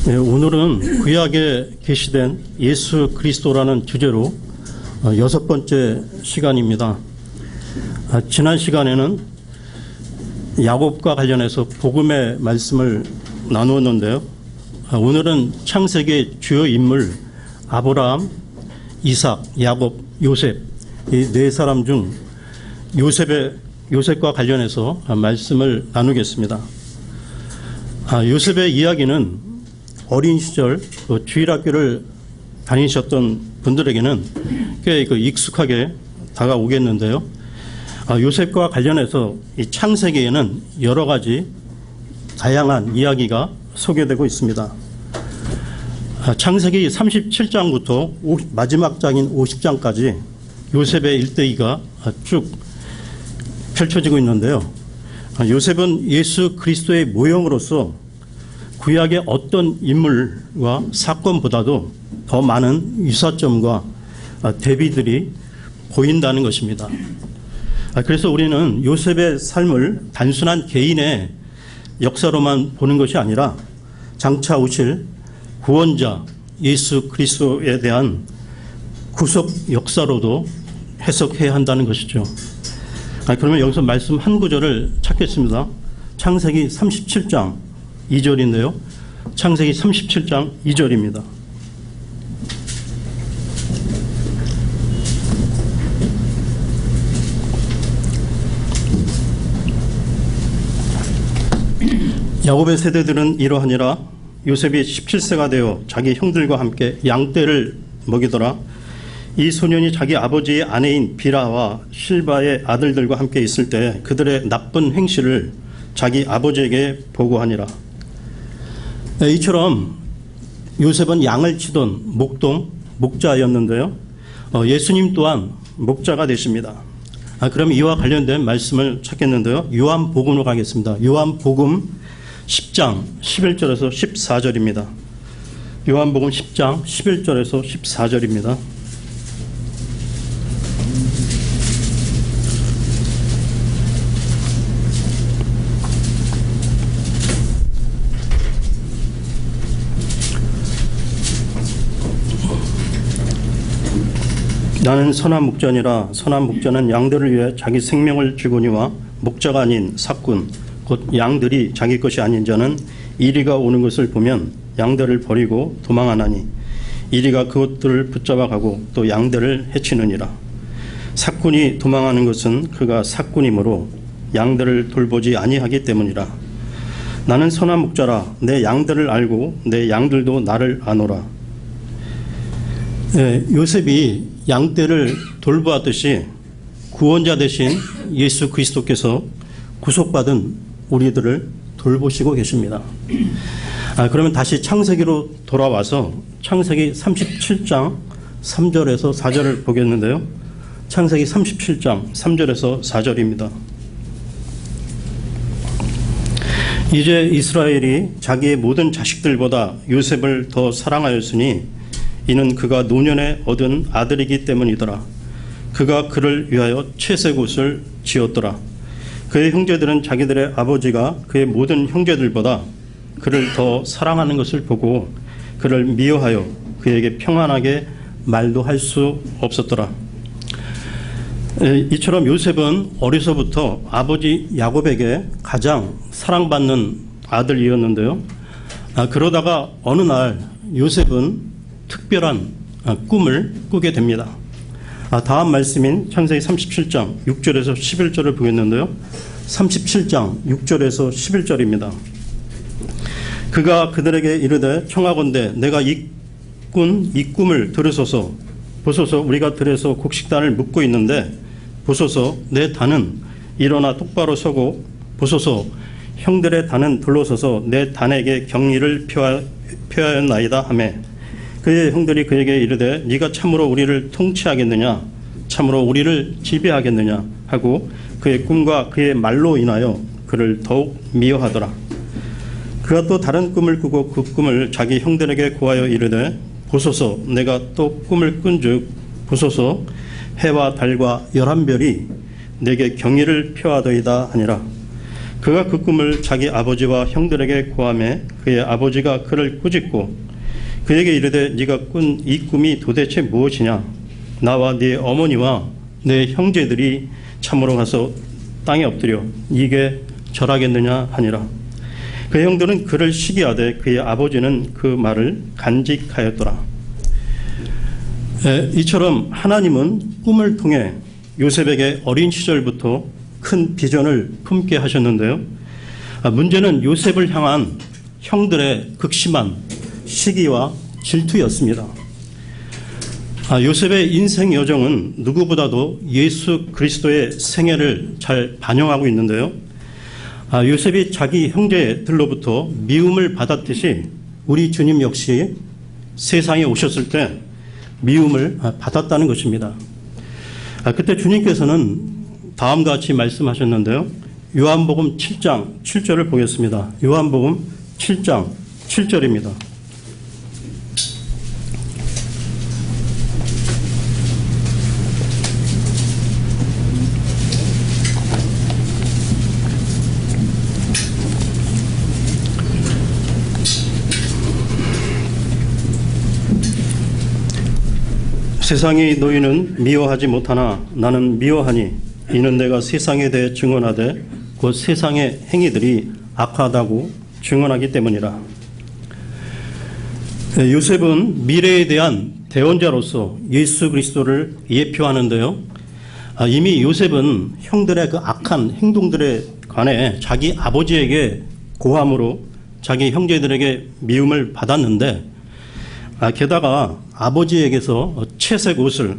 네, 오늘은 구약에 계시된 예수 그리스도라는 주제로 6번째 시간입니다. 지난 시간에는 야곱과 관련해서 복음의 말씀을 나누었는데요. 오늘은 창세기의 주요 인물 아브라함, 이삭, 야곱, 요셉 이 네 사람 중 요셉과 관련해서 말씀을 나누겠습니다. 요셉의 이야기는 어린 시절 주일학교를 다니셨던 분들에게는 꽤 익숙하게 다가오겠는데요. 요셉과 관련해서 이 창세기에는 여러 가지 다양한 이야기가 소개되고 있습니다. 창세기 37장부터 마지막 장인 50장까지 요셉의 일대기가 쭉 펼쳐지고 있는데요. 요셉은 예수 그리스도의 모형으로서 구약의 어떤 인물과 사건보다도 더 많은 유사점과 대비들이 보인다는 것입니다. 그래서 우리는 요셉의 삶을 단순한 개인의 역사로만 보는 것이 아니라 장차 오실 구원자 예수 그리스도에 대한 구속 역사로도 해석해야 한다는 것이죠. 그러면 여기서 말씀 한 구절을 찾겠습니다. 창세기 37장 2절인데요. 창세기 37장 2절입니다. 야곱의 세대들은 이러하니라. 요셉이 17세가 되어 자기 형들과 함께 양떼를 먹이더라. 이 소년이 자기 아버지의 아내인 비라와 실바의 아들들과 함께 있을 때 그들의 나쁜 행실을 자기 아버지에게 보고하니라. 이처럼 요셉은 양을 치던 목자였는데요. 예수님 또한 목자가 되십니다. 그럼 이와 관련된 말씀을 찾겠는데요. 요한복음으로 가겠습니다. 요한복음 10장 11절에서 14절입니다. 요한복음 10장 11절에서 14절입니다. 나는 선한 목자니라. 선한 목자는 양들을 위해 자기 생명을 주거니와 목자가 아닌 삭군 곧 양들이 자기 것이 아닌 자는 이리가 오는 것을 보면 양들을 버리고 도망하나니 이리가 그것들을 붙잡아 가고 또 양들을 해치느니라. 삭군이 도망하는 것은 그가 삭군이므로 양들을 돌보지 아니하기 때문이라. 나는 선한 목자라. 내 양들을 알고 내 양들도 나를 아노라. 요셉이 양떼를 돌보았듯이 구원자 되신 예수 그리스도께서 구속받은 우리들을 돌보시고 계십니다. 그러면 다시 창세기로 돌아와서 창세기 37장 3절에서 4절을 보겠는데요. 창세기 37장 3절에서 4절입니다. 이제 이스라엘이 자기의 모든 자식들보다 요셉을 더 사랑하였으니 이는 그가 노년에 얻은 아들이기 때문이더라. 그가 그를 위하여 채색 옷을 지었더라. 그의 형제들은 자기들의 아버지가 그의 모든 형제들보다 그를 더 사랑하는 것을 보고 그를 미워하여 그에게 평안하게 말도 할 수 없었더라. 이처럼 요셉은 어려서부터 아버지 야곱에게 가장 사랑받는 아들이었는데요. 그러다가 어느 날 요셉은 특별한 꿈을 꾸게 됩니다. 다음 말씀인 창세기 37장 6절에서 11절을 보겠는데요. 37장 6절에서 11절입니다. 그가 그들에게 이르되 청하건대 내가 이 꿈을 들으소서. 보소서 우리가 들에서 곡식단을 묶고 있는데 보소서 내 단은 일어나 똑바로 서고 보소서 형들의 단은 둘러서서 내 단에게 경리를 표하였나이다 하매 그의 형들이 그에게 이르되 네가 참으로 우리를 통치하겠느냐 참으로 우리를 지배하겠느냐 하고 그의 꿈과 그의 말로 인하여 그를 더욱 미워하더라. 그가 또 다른 꿈을 꾸고 그 꿈을 자기 형들에게 고하여 이르되 보소서 내가 또 꿈을 꾼즉 보소서 해와 달과 11별이 내게 경의를 표하더이다 하니라. 그가 그 꿈을 자기 아버지와 형들에게 고하매 그의 아버지가 그를 꾸짖고 그에게 이르되 네가 꾼 이 꿈이 도대체 무엇이냐? 나와 네 어머니와 내 형제들이 참으로 가서 땅에 엎드려 이게 절하겠느냐 하니라. 그 형들은 그를 시기하되 그의 아버지는 그 말을 간직하였더라. 이처럼 하나님은 꿈을 통해 요셉에게 어린 시절부터 큰 비전을 품게 하셨는데요. 문제는 요셉을 향한 형들의 극심한 시기와 질투였습니다. 요셉의 인생 여정은 누구보다도 예수 그리스도의 생애를 잘 반영하고 있는데요. 요셉이 자기 형제들로부터 미움을 받았듯이 우리 주님 역시 세상에 오셨을 때 미움을 받았다는 것입니다. 그때 주님께서는 다음과 같이 말씀하셨는데요. 요한복음 7장 7절을 보겠습니다. 요한복음 7장 7절입니다. 세상이 너희는 미워하지 못하나 나는 미워하니 이는 내가 세상에 대해 증언하되 곧 세상의 행위들이 악하다고 증언하기 때문이라. 요셉은 미래에 대한 대언자로서 예수 그리스도를 예표하는데요. 이미 요셉은 형들의 그 악한 행동들에 관해 자기 아버지에게 고함으로 자기 형제들에게 미움을 받았는데 게다가 아버지에게서 채색 옷을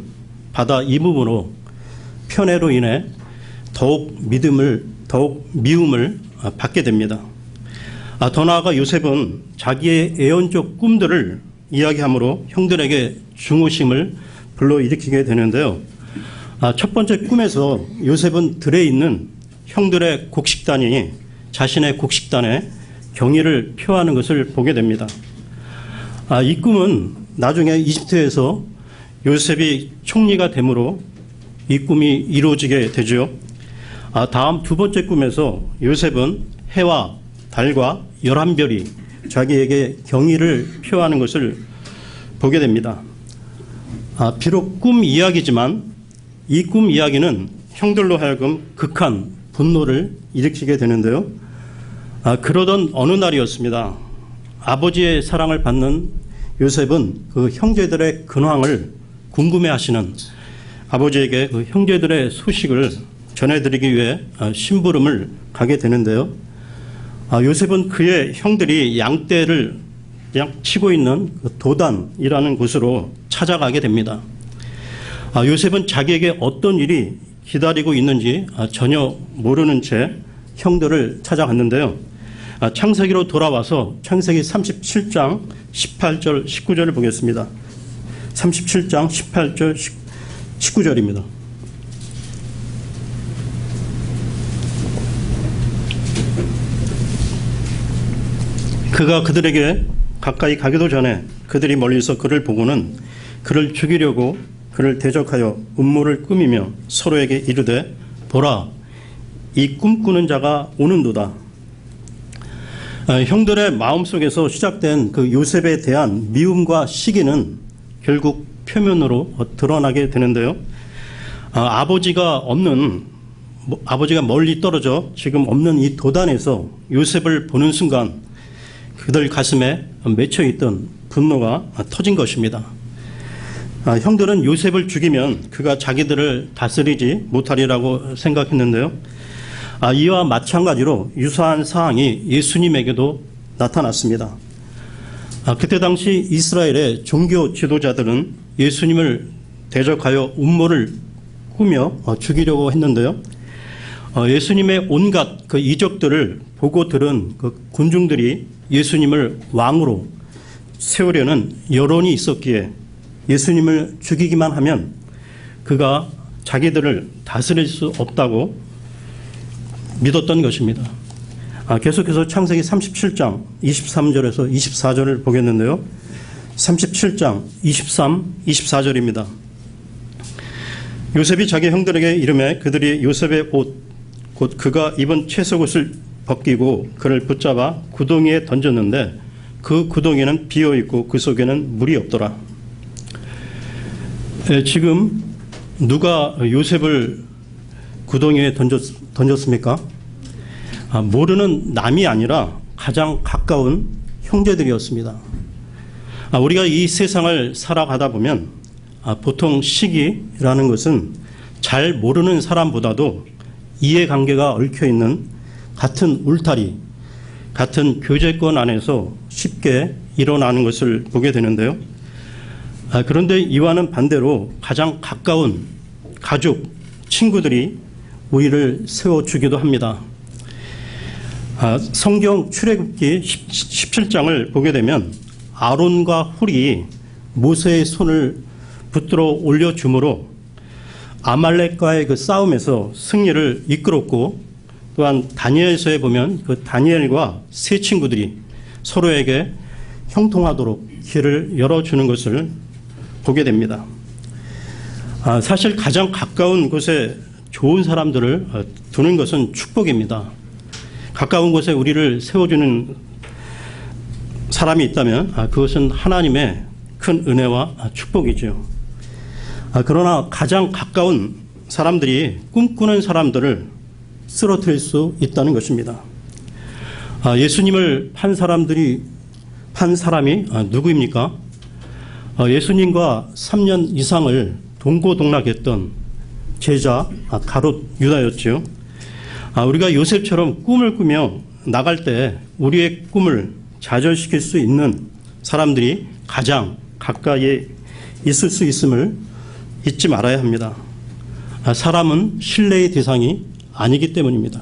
받아 입음으로 편애로 인해 더욱 미움을 받게 됩니다. 더 나아가 요셉은 자기의 애언적 꿈들을 이야기함으로 형들에게 중후심을 불러일으키게 되는데요. 첫 번째 꿈에서 요셉은 들에 있는 형들의 곡식단이 자신의 곡식단에 경의를 표하는 것을 보게 됩니다. 이 꿈은 나중에 이집트에서 요셉이 총리가 되므로 이 꿈이 이루어지게 되죠. 다음 두 번째 꿈에서 요셉은 해와 달과 11별이 자기에게 경의를 표하는 것을 보게 됩니다. 비록 꿈 이야기지만 이 꿈 이야기는 형들로 하여금 극한 분노를 일으키게 되는데요. 그러던 어느 날이었습니다. 아버지의 사랑을 받는 요셉은 그 형제들의 근황을 궁금해하시는 아버지에게 그 형제들의 소식을 전해드리기 위해 심부름을 가게 되는데요. 요셉은 그의 형들이 양떼를 치고 있는 도단이라는 곳으로 찾아가게 됩니다. 요셉은 자기에게 어떤 일이 기다리고 있는지 전혀 모르는 채 형들을 찾아갔는데요. 창세기로 돌아와서 창세기 37장 18절 19절을 보겠습니다. 37장 18절 19절입니다. 그가 그들에게 가까이 가기도 전에 그들이 멀리서 그를 보고는 그를 죽이려고 그를 대적하여 음모를 꾸미며 서로에게 이르되 보라 이 꿈꾸는 자가 오는도다. 형들의 마음속에서 시작된 그 요셉에 대한 미움과 시기는 결국 표면으로 드러나게 되는데요. 아버지가 멀리 떨어져 지금 없는 이 도단에서 요셉을 보는 순간 그들 가슴에 맺혀있던 분노가 터진 것입니다. 형들은 요셉을 죽이면 그가 자기들을 다스리지 못하리라고 생각했는데요. 이와 마찬가지로 유사한 사항이 예수님에게도 나타났습니다. 그때 당시 이스라엘의 종교 지도자들은 예수님을 대적하여 음모를 꾸며 죽이려고 했는데요. 예수님의 온갖 그 이적들을 보고 들은 그 군중들이 예수님을 왕으로 세우려는 여론이 있었기에 예수님을 죽이기만 하면 그가 자기들을 다스릴 수 없다고 믿었던 것입니다. 계속해서 창세기 37장 23절에서 24절을 보겠는데요. 37장 23, 24절입니다. 요셉이 자기 형들에게 이르매 그들이 요셉의 옷 곧 그가 입은 채석옷을 벗기고 그를 붙잡아 구덩이에 던졌는데 그 구덩이는 비어 있고 그 속에는 물이 없더라. 지금 누가 요셉을 구덩이에 던졌습니까? 모르는 남이 아니라 가장 가까운 형제들이었습니다. 우리가 이 세상을 살아가다 보면 보통 시기라는 것은 잘 모르는 사람보다도 이해관계가 얽혀있는 같은 울타리, 같은 교제권 안에서 쉽게 일어나는 것을 보게 되는데요. 그런데 이와는 반대로 가장 가까운 가족, 친구들이 우리를 세워주기도 합니다. 성경 출애굽기 17장을 보게 되면 아론과 훌이 모세의 손을 붙들어 올려줌으로 아말렉과의 그 싸움에서 승리를 이끌었고, 또한 다니엘서에 보면 그 다니엘과 세 친구들이 서로에게 형통하도록 길을 열어주는 것을 보게 됩니다. 사실 가장 가까운 곳에 좋은 사람들을 두는 것은 축복입니다. 가까운 곳에 우리를 세워주는 사람이 있다면 그것은 하나님의 큰 은혜와 축복이죠. 그러나 가장 가까운 사람들이 꿈꾸는 사람들을 쓰러뜨릴 수 있다는 것입니다. 예수님을 판 사람이 누구입니까? 예수님과 3년 이상을 동고동락했던 제자 가롯 유다였죠. 우리가 요셉처럼 꿈을 꾸며 나갈 때 우리의 꿈을 좌절시킬 수 있는 사람들이 가장 가까이에 있을 수 있음을 잊지 말아야 합니다. 사람은 신뢰의 대상이 아니기 때문입니다.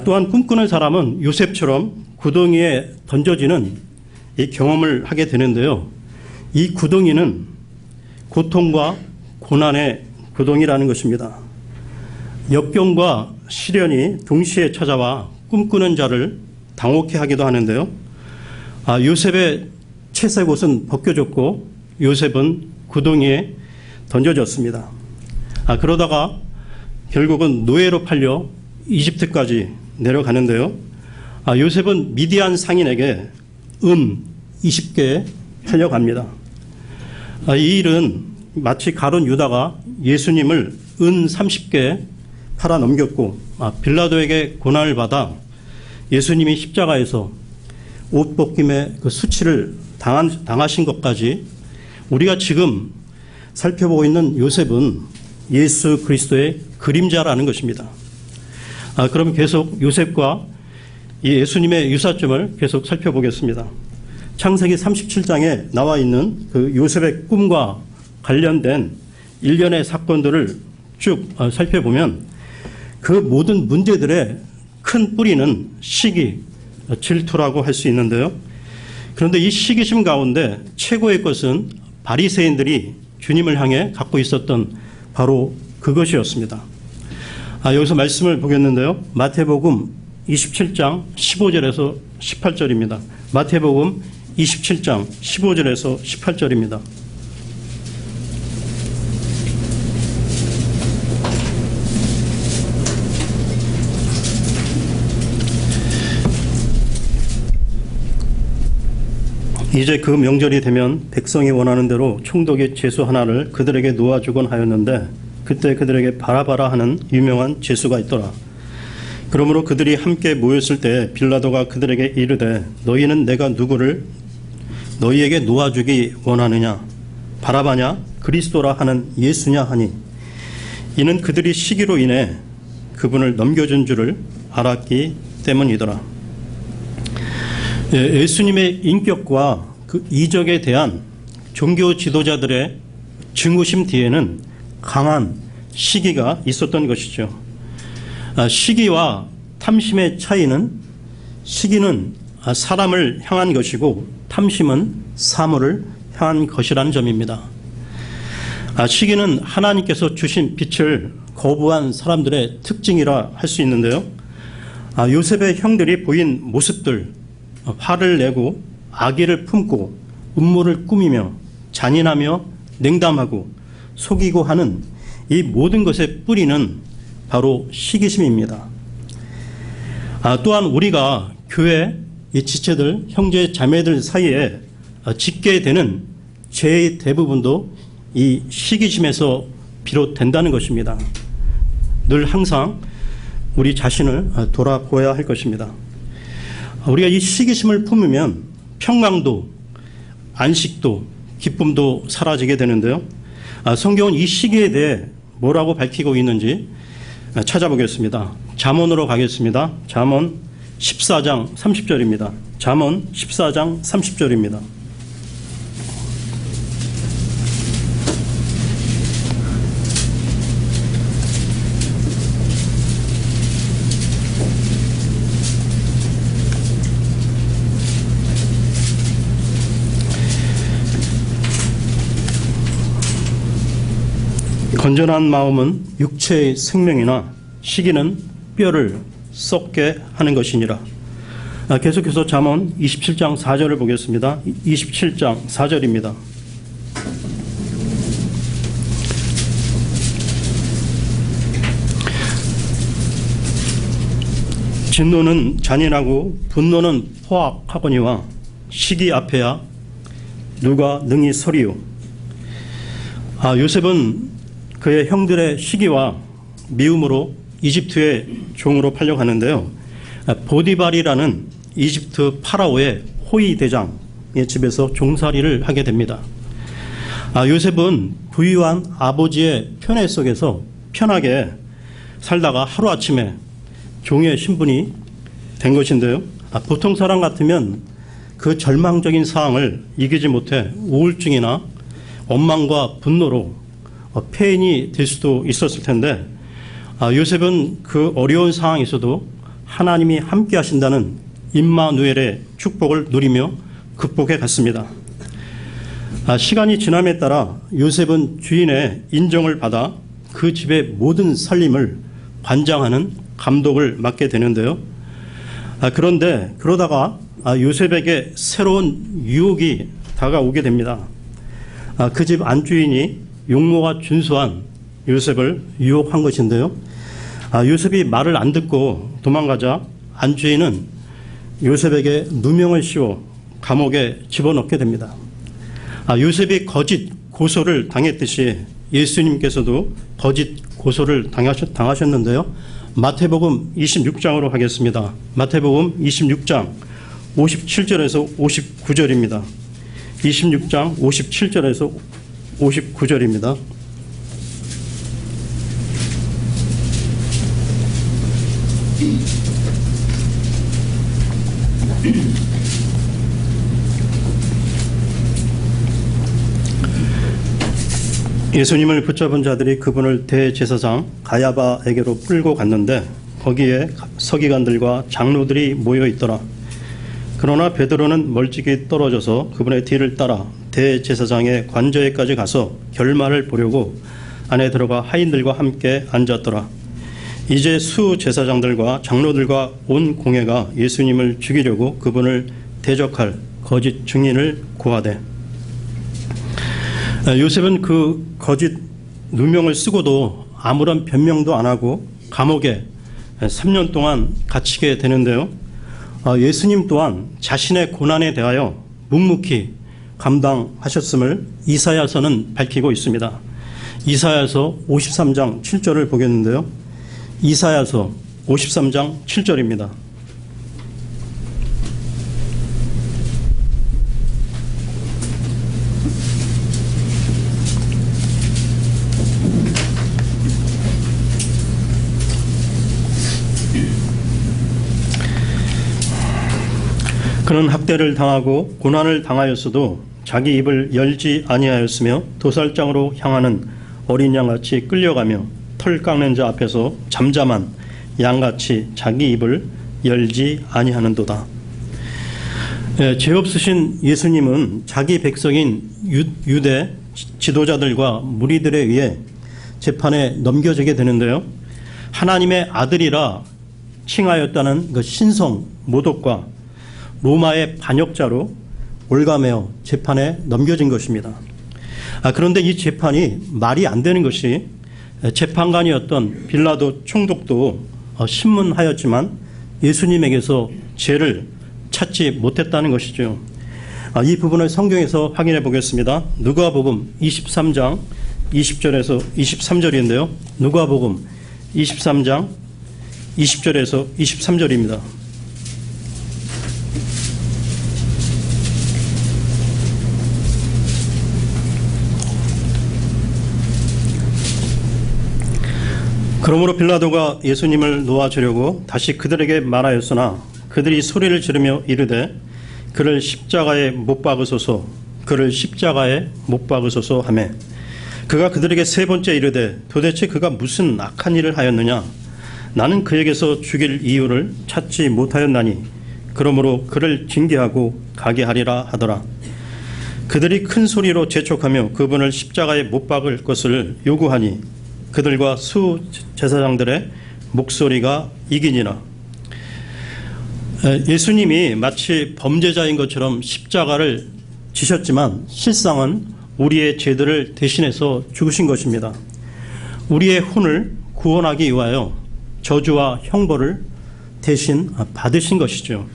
또한 꿈꾸는 사람은 요셉처럼 구덩이에 던져지는 이 경험을 하게 되는데요. 이 구덩이는 고통과 고난의 구덩이라는 것입니다. 역경과 시련이 동시에 찾아와 꿈꾸는 자를 당혹해 하기도 하는데요. 요셉의 채색옷은 벗겨졌고 요셉은 구덩이에 던져졌습니다. 그러다가 결국은 노예로 팔려 이집트까지 내려가는데요. 요셉은 미디안 상인에게 은 20개 팔려갑니다. 이 일은 마치 가룟 유다가 예수님을 은 30개 팔아 넘겼고 빌라도에게 고난을 받아 예수님이 십자가에서 옷 벗김의 그 수치를 당하신 것까지 우리가 지금 살펴보고 있는 요셉은 예수 그리스도의 그림자라는 것입니다. 그럼 계속 요셉과 이 예수님의 유사점을 계속 살펴보겠습니다. 창세기 37장에 나와 있는 그 요셉의 꿈과 관련된 일련의 사건들을 쭉 살펴보면 그 모든 문제들의 큰 뿌리는 시기, 질투라고 할 수 있는데요. 그런데 이 시기심 가운데 최고의 것은 바리새인들이 주님을 향해 갖고 있었던 바로 그것이었습니다. 여기서 말씀을 보겠는데요. 마태복음 27장 15절에서 18절입니다. 마태복음 27장 15절에서 18절입니다. 이제 그 명절이 되면 백성이 원하는 대로 총독의 제수 하나를 그들에게 놓아주곤 하였는데 그때 그들에게 바라바라 하는 유명한 제수가 있더라. 그러므로 그들이 함께 모였을 때 빌라도가 그들에게 이르되 너희는 내가 누구를 너희에게 놓아주기 원하느냐? 바라바냐? 그리스도라 하는 예수냐 하니 이는 그들이 시기로 인해 그분을 넘겨준 줄을 알았기 때문이더라. 예수님의 인격과 그 이적에 대한 종교 지도자들의 증오심 뒤에는 강한 시기가 있었던 것이죠. 시기와 탐심의 차이는 시기는 사람을 향한 것이고 탐심은 사물을 향한 것이라는 점입니다. 시기는 하나님께서 주신 빛을 거부한 사람들의 특징이라 할 수 있는데요. 요셉의 형들이 보인 모습들, 화를 내고 악의를 품고 음모를 꾸미며 잔인하며 냉담하고 속이고 하는 이 모든 것의 뿌리는 바로 시기심입니다. 또한 우리가 교회 이 지체들, 형제 자매들 사이에 짓게 되는 죄의 대부분도 이 시기심에서 비롯된다는 것입니다. 늘 항상 우리 자신을 돌아보아야 할 것입니다. 우리가 이 시기심을 품으면 평강도, 안식도, 기쁨도 사라지게 되는데요. 성경은 이 시기에 대해 뭐라고 밝히고 있는지 찾아보겠습니다. 잠언으로 가겠습니다. 잠언 14장 30절입니다. 잠언 14장 30절입니다. 건전한 마음은 육체의 생명이나 시기는 뼈를 썩게 하는 것이니라. 계속해서 잠언 27장 4절을 보겠습니다. 27장 4절입니다. 진노는 잔인하고 분노는 포악하거니와 시기 앞에야 누가 능히 서리요. 요셉은 그의 형들의 시기와 미움으로 이집트의 종으로 팔려가는데요. 보디발이라는 이집트 파라오의 호위 대장의 집에서 종살이를 하게 됩니다. 요셉은 부유한 아버지의 편애 속에서 편하게 살다가 하루아침에 종의 신분이 된 것인데요. 보통 사람 같으면 그 절망적인 상황을 이기지 못해 우울증이나 원망과 분노로 폐인이 될 수도 있었을 텐데 요셉은 그 어려운 상황에서도 하나님이 함께 하신다는 임마누엘의 축복을 누리며 극복해 갔습니다. 시간이 지남에 따라 요셉은 주인의 인정을 받아 그 집의 모든 살림을 관장하는 감독을 맡게 되는데요. 그런데 그러다가 요셉에게 새로운 유혹이 다가오게 됩니다. 그 집 안주인이 용모가 준수한 요셉을 유혹한 것인데요. 요셉이 말을 안 듣고 도망가자 안주인은 요셉에게 누명을 씌워 감옥에 집어넣게 됩니다. 요셉이 거짓 고소를 당했듯이 예수님께서도 거짓 고소를 당하셨는데요. 마태복음 26장으로 하겠습니다. 마태복음 26장 57절에서 59절입니다. 26장 57절에서 59절입니다. 예수님을 붙잡은 자들이 그분을 대제사장 가야바에게로 끌고 갔는데 거기에 서기관들과 장로들이 모여 있더라. 그러나 베드로는 멀찍이 떨어져서 그분의 뒤를 따라 대제사장의 관저에까지 가서 결말을 보려고 안에 들어가 하인들과 함께 앉았더라. 이제 수제사장들과 장로들과 온 공회가 예수님을 죽이려고 그분을 대적할 거짓 증인을 구하되 요셉은 그 거짓 누명을 쓰고도 아무런 변명도 안 하고 감옥에 3년 동안 갇히게 되는데요. 예수님 또한 자신의 고난에 대하여 묵묵히 감당하셨음을 이사야서는 밝히고 있습니다. 이사야서 53장 7절을 보겠는데요. 이사야서 53장 7절입니다. 그는 학대를 당하고 고난을 당하였어도 자기 입을 열지 아니하였으며 도살장으로 향하는 어린 양같이 끌려가며 털 깎는 자 앞에서 잠잠한 양같이 자기 입을 열지 아니하는도다. 죄 없으신 예수님은 자기 백성인 유대 지도자들과 무리들에 의해 재판에 넘겨지게 되는데요. 하나님의 아들이라 칭하였다는 그 신성 모독과 로마의 반역자로 올가매어 재판에 넘겨진 것입니다. 그런데 이 재판이 말이 안 되는 것이 재판관이었던 빌라도 총독도 신문하였지만 예수님에게서 죄를 찾지 못했다는 것이죠. 이 부분을 성경에서 확인해 보겠습니다. 누가복음 23장 20절에서 23절인데요. 누가복음 23장 20절에서 23절입니다. 그러므로 빌라도가 예수님을 놓아주려고 다시 그들에게 말하였으나 그들이 소리를 지르며 이르되 그를 십자가에 못 박으소서, 그를 십자가에 못 박으소서 하매 그가 그들에게 세 번째 이르되 도대체 그가 무슨 악한 일을 하였느냐? 나는 그에게서 죽일 이유를 찾지 못하였나니 그러므로 그를 징계하고 가게 하리라 하더라. 그들이 큰 소리로 재촉하며 그분을 십자가에 못 박을 것을 요구하니 그들과 수 제사장들의 목소리가 이기니라. 예수님이 마치 범죄자인 것처럼 십자가를 지셨지만 실상은 우리의 죄들을 대신해서 죽으신 것입니다. 우리의 혼을 구원하기 위하여 저주와 형벌을 대신 받으신 것이죠.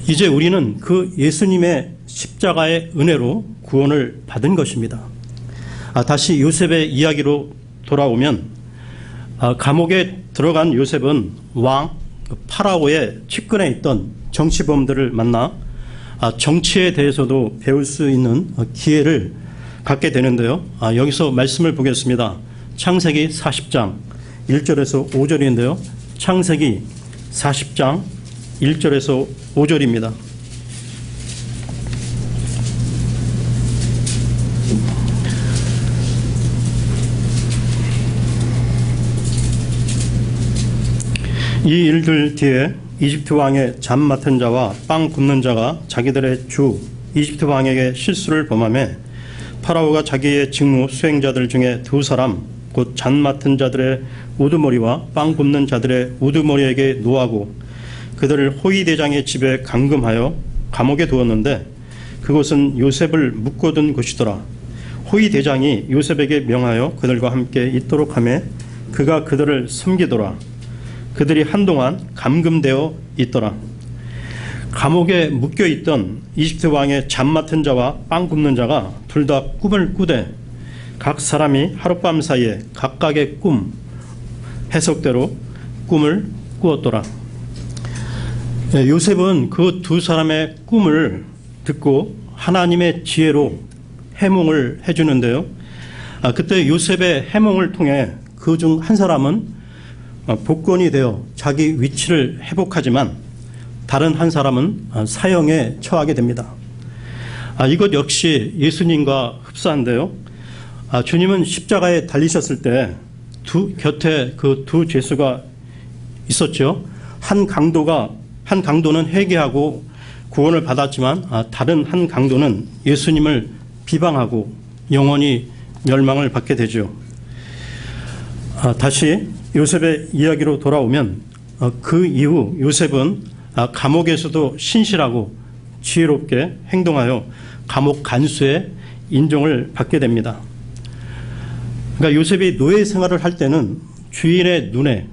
이제 우리는 그 예수님의 십자가의 은혜로 구원을 받은 것입니다. 다시 요셉의 이야기로 돌아오면 감옥에 들어간 요셉은 왕 파라오의 측근에 있던 정치범들을 만나 정치에 대해서도 배울 수 있는 기회를 갖게 되는데요. 여기서 말씀을 보겠습니다. 창세기 40장 1절에서 5절인데요. 창세기 40장 1절에서 5절입니다. 이 일들 뒤에 이집트 왕의 잠 맡은 자와 빵 굽는 자가 자기들의 주 이집트 왕에게 실수를 범하며 파라오가 자기의 직무 수행자들 중에 두 사람 곧 잔 맡은 자들의 우두머리와 빵 굽는 자들의 우두머리에게 노하고 그들을 호위 대장의 집에 감금하여 감옥에 두었는데 그곳은 요셉을 묶어둔 곳이더라. 호위 대장이 요셉에게 명하여 그들과 함께 있도록 하며 그가 그들을 섬기더라. 그들이 한동안 감금되어 있더라. 감옥에 묶여있던 이집트 왕의 잠 맡은 자와 빵 굽는 자가 둘 다 꿈을 꾸되 각 사람이 하룻밤 사이에 각각의 꿈 해석대로 꿈을 꾸었더라. 요셉은 그 두 사람의 꿈을 듣고 하나님의 지혜로 해몽을 해주는데요. 그때 요셉의 해몽을 통해 그 중 한 사람은 복권이 되어 자기 위치를 회복하지만 다른 한 사람은 사형에 처하게 됩니다. 이것 역시 예수님과 흡사한데요. 주님은 십자가에 달리셨을 때 곁에 그 두 죄수가 있었죠. 한 강도는 회개하고 구원을 받았지만 다른 한 강도는 예수님을 비방하고 영원히 멸망을 받게 되죠. 다시 요셉의 이야기로 돌아오면 그 이후 요셉은 감옥에서도 신실하고 지혜롭게 행동하여 감옥 간수의 인정을 받게 됩니다. 그러니까 요셉이 노예 생활을 할 때는 주인의 눈에,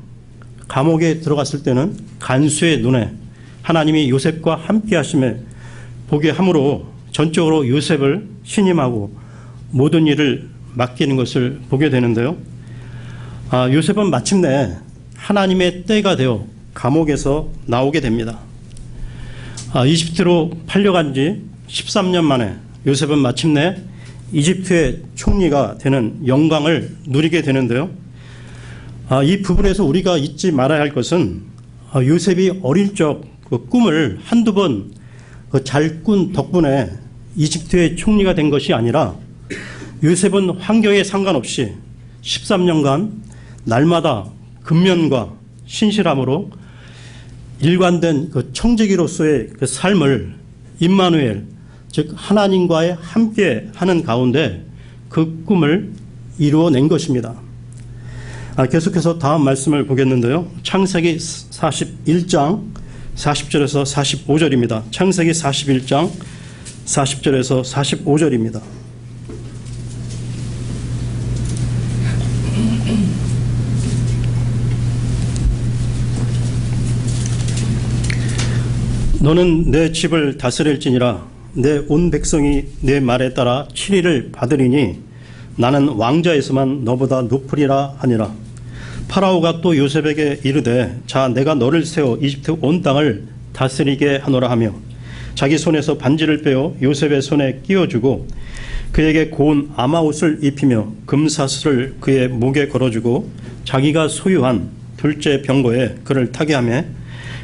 감옥에 들어갔을 때는 간수의 눈에 하나님이 요셉과 함께 하심에 보게 함으로 전적으로 요셉을 신임하고 모든 일을 맡기는 것을 보게 되는데요. 요셉은 마침내 하나님의 때가 되어 감옥에서 나오게 됩니다. 이집트로 팔려간 지 13년 만에 요셉은 마침내 이집트의 총리가 되는 영광을 누리게 되는데요. 이 부분에서 우리가 잊지 말아야 할 것은 요셉이 어릴 적 그 꿈을 한두 번 잘 꾼 덕분에 이집트의 총리가 된 것이 아니라 요셉은 환경에 상관없이 13년간 날마다 근면과 신실함으로 일관된 그 청지기로서의 그 삶을 임마누엘, 즉 하나님과의 함께 하는 가운데 그 꿈을 이루어낸 것입니다. 계속해서 다음 말씀을 보겠는데요. 창세기 41장 40절에서 45절입니다. 창세기 41장 40절에서 45절입니다. 너는 내 집을 다스릴지니라. 내 온 백성이 내 말에 따라 치리를 받으리니 나는 왕자에서만 너보다 높으리라 하니라. 파라오가 또 요셉에게 이르되 자 내가 너를 세워 이집트 온 땅을 다스리게 하노라 하며 자기 손에서 반지를 빼어 요셉의 손에 끼워주고 그에게 고운 아마옷을 입히며 금사슬을 그의 목에 걸어주고 자기가 소유한 둘째 병거에 그를 타게 하며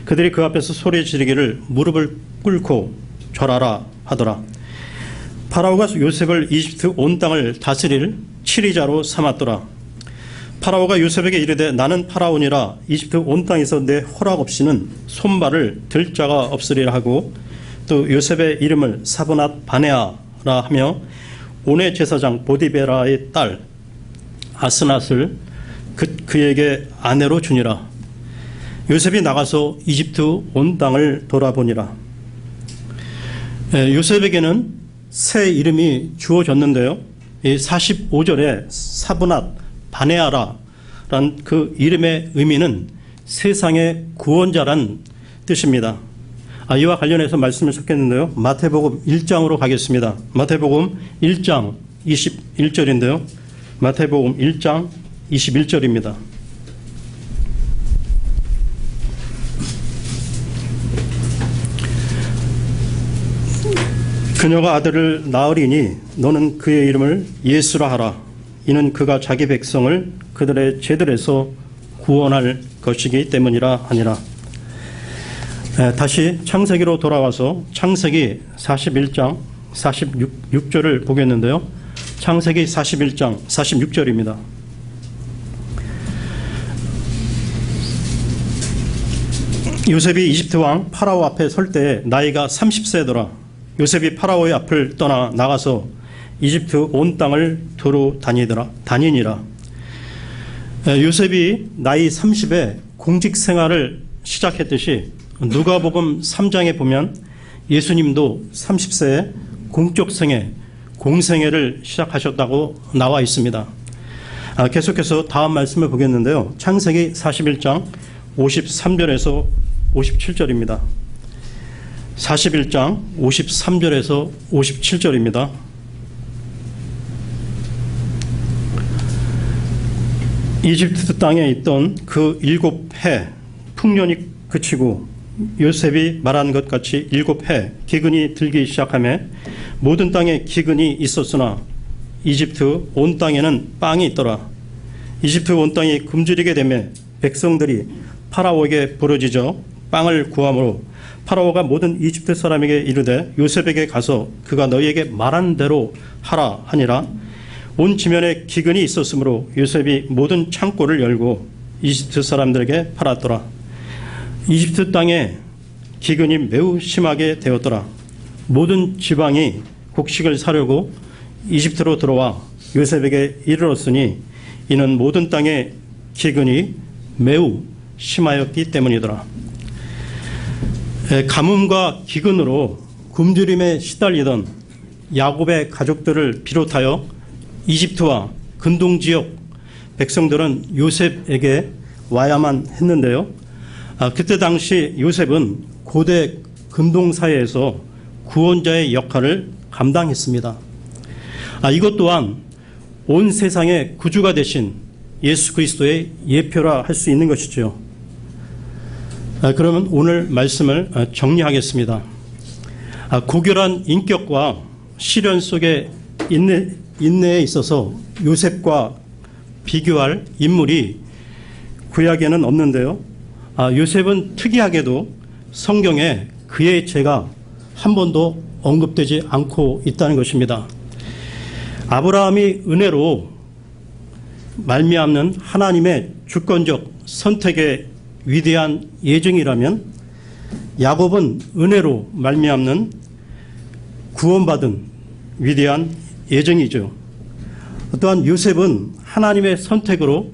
그들이 그 앞에서 소리 지르기를 무릎을 꿇고 절하라 하더라. 파라오가 요셉을 이집트 온 땅을 다스릴 치리자로 삼았더라. 파라오가 요셉에게 이르되 나는 파라오니라. 이집트 온 땅에서 내 허락 없이는 손발을 들 자가 없으리라 하고 또 요셉의 이름을 사브낫 바네아라 하며 온의 제사장 보디베라의 딸 아스낫을 그에게 아내로 주니라. 요셉이 나가서 이집트 온 땅을 돌아보니라. 요셉에게는 새 이름이 주어졌는데요. 45절에 사브낫 바네아라란 그 이름의 의미는 세상의 구원자란 뜻입니다. 이와 관련해서 말씀을 섞였는데요. 마태복음 1장으로 가겠습니다. 마태복음 1장 21절인데요. 마태복음 1장 21절입니다. 그녀가 아들을 낳으리니 너는 그의 이름을 예수라 하라. 이는 그가 자기 백성을 그들의 죄들에서 구원할 것이기 때문이라 하니라. 다시 창세기로 돌아와서 창세기 41장 46절을 보겠는데요. 창세기 41장 46절입니다. 요셉이 이집트 왕 파라오 앞에 설 때에 나이가 30세더라. 요셉이 파라오의 앞을 떠나 나가서 이집트 온 땅을 두루 다니니라. 요셉이 나이 30에 공직 생활을 시작했듯이 누가복음 3장에 보면 예수님도 30세에 공적 생애, 공생애를 시작하셨다고 나와 있습니다. 계속해서 다음 말씀을 보겠는데요. 창세기 41장 53절에서 57절입니다. 41장 53절에서 57절입니다. 이집트 땅에 있던 그 7해 풍년이 그치고 요셉이 말한 것 같이 7해 기근이 들기 시작하며 모든 땅에 기근이 있었으나 이집트 온 땅에는 빵이 있더라. 이집트 온 땅이 굶주리게 되며 백성들이 파라오에게 부르짖어 빵을 구하므로 파라오가 모든 이집트 사람에게 이르되 요셉에게 가서 그가 너희에게 말한 대로 하라 하니라. 온 지면에 기근이 있었으므로 요셉이 모든 창고를 열고 이집트 사람들에게 팔았더라. 이집트 땅에 기근이 매우 심하게 되었더라. 모든 지방이 곡식을 사려고 이집트로 들어와 요셉에게 이르렀으니 이는 모든 땅에 기근이 매우 심하였기 때문이더라. 가뭄과 기근으로 굶주림에 시달리던 야곱의 가족들을 비롯하여 이집트와 근동지역 백성들은 요셉에게 와야만 했는데요. 그때 당시 요셉은 고대 근동사회에서 구원자의 역할을 감당했습니다. 이것 또한 온 세상의 구주가 되신 예수 그리스도의 예표라 할 수 있는 것이죠. 그러면 오늘 말씀을 정리하겠습니다. 고결한 인격과 시련 속의 인내에 있어서 요셉과 비교할 인물이 구약에는 없는데요. 요셉은 특이하게도 성경에 그의 죄가 한 번도 언급되지 않고 있다는 것입니다. 아브라함이 은혜로 말미암는 하나님의 주권적 선택의 위대한 예정이라면 야곱은 은혜로 말미암는 구원받은 위대한 예정이죠. 또한 요셉은 하나님의 선택으로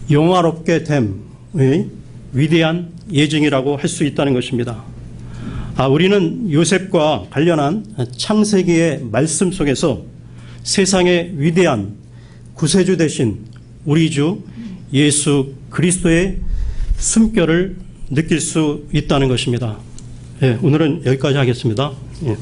영화롭게 됨의 위대한 예정이라고 할 수 있다는 것입니다. 우리는 요셉과 관련한 창세기의 말씀 속에서 세상의 위대한 구세주 되신 우리 주 예수 그리스도의 숨결을 느낄 수 있다는 것입니다. 예, 오늘은 여기까지 하겠습니다. 예.